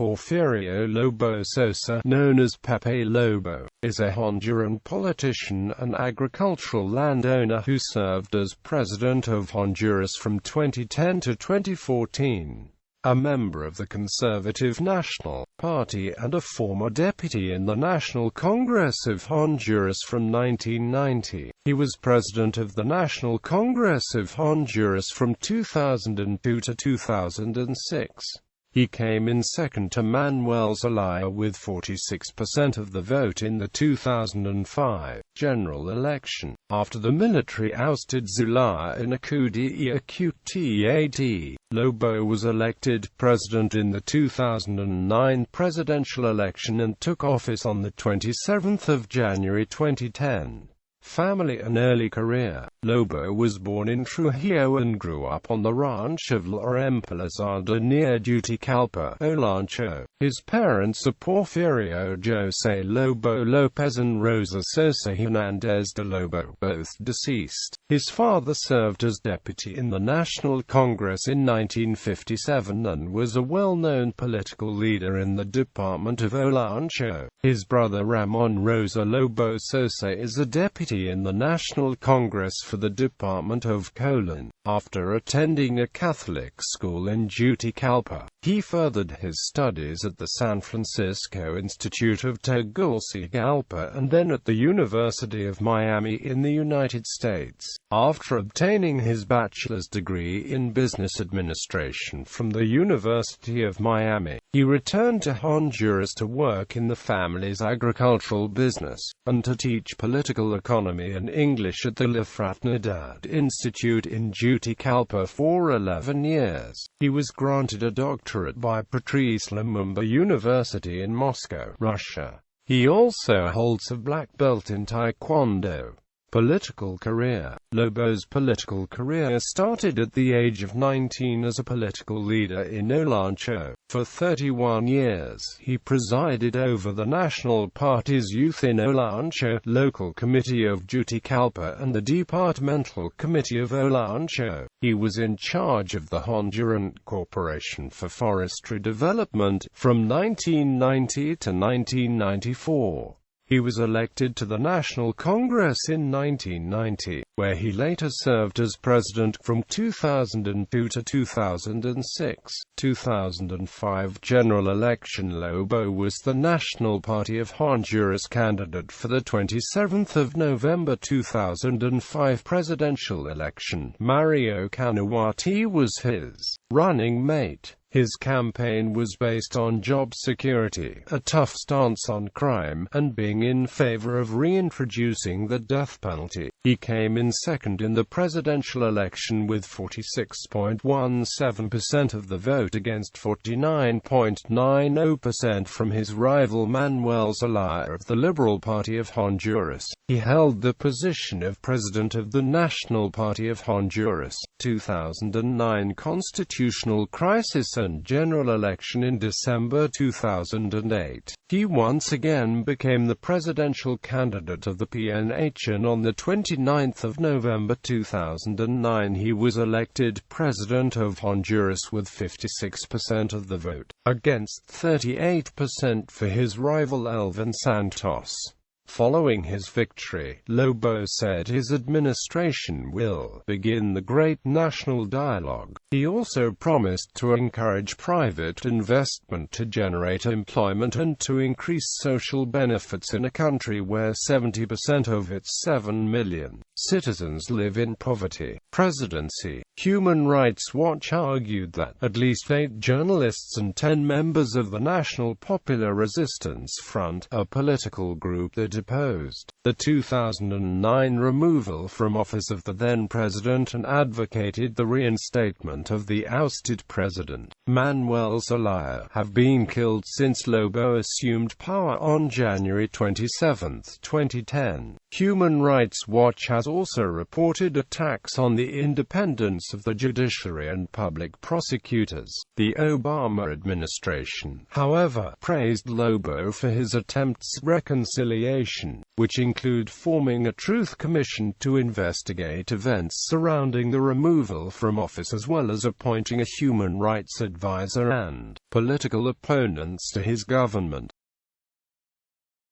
Porfirio Lobo Sosa, known as Pepe Lobo, is a Honduran politician and agricultural landowner who served as President of Honduras from 2010 to 2014. A member of the conservative National Party and a former deputy in the National Congress of Honduras from 1990. He was president of the National Congress of Honduras from 2002 to 2006. He came in second to Manuel Zelaya with 46% of the vote in the 2005 general election, after the military ousted Zelaya in a coup d'etat. Lobo was elected president in the 2009 presidential election and took office on the 27th of January 2010. Family and early career. Lobo was born in Trujillo and grew up on the ranch of La Emplazada near Juticalpa, Olancho. His parents are Porfirio José Lobo López and Rosa Sosa Hernández de Lobo, both deceased. His father served as deputy in the National Congress in 1957 and was a well-known political leader in the department of Olancho. His brother Ramón Rosa Lobo Sosa is a deputy in the National Congress for the Department of Colón. After attending a Catholic school in Juticalpa, he furthered his studies at the San Francisco Institute of Tegucigalpa and then at the University of Miami in the United States. After obtaining his bachelor's degree in business administration from the University of Miami, he returned to Honduras to work in the family's agricultural business, and to teach political economy and English at the La Fraternidad Institute in Juticalpa for 11 years. He was granted a doctorate by Patrice Lumumba University in Moscow, Russia. He also holds a black belt in Taekwondo. Political career. Lobo's political career started at the age of 19 as a political leader in Olancho. For 31 years, he presided over the National Party's Youth in Olancho, Local Committee of Juticalpa and the Departmental Committee of Olancho. He was in charge of the Honduran Corporation for Forestry Development from 1990 to 1994. He was elected to the National Congress in 1990, where he later served as president from 2002 to 2006. 2005 general election. Lobo was the National Party of Honduras candidate for the 27th of November 2005 presidential election. Mario Canuati was his running mate. His campaign was based on job security, a tough stance on crime, and being in favor of reintroducing the death penalty. He came in second in the presidential election with 46.17% of the vote against 49.90% from his rival Manuel Zelaya of the Liberal Party of Honduras. He held the position of president of the National Party of Honduras. 2009 constitutional crisis and general election. In December 2008, he once again became the presidential candidate of the PNH, and on the 29th of November 2009 he was elected president of Honduras with 56% of the vote, against 38% for his rival Elvin Santos. Following his victory, Lobo said his administration will begin the Great National Dialogue. He also promised to encourage private investment to generate employment and to increase social benefits in a country where 70% of its 7 million citizens live in poverty. Presidency. Human Rights Watch argued that at least 8 journalists and 10 members of the National Popular Resistance Front, a political group that opposed the 2009 removal from office of the then president and advocated the reinstatement of the ousted president, Manuel Zelaya, have been killed since Lobo assumed power on January 27, 2010. Human Rights Watch has also reported attacks on the independence of the judiciary and public prosecutors. The Obama administration, however, praised Lobo for his attempts at reconciliation, which include forming a truth commission to investigate events surrounding the removal from office, as well as appointing a human rights advisor and political opponents to his government.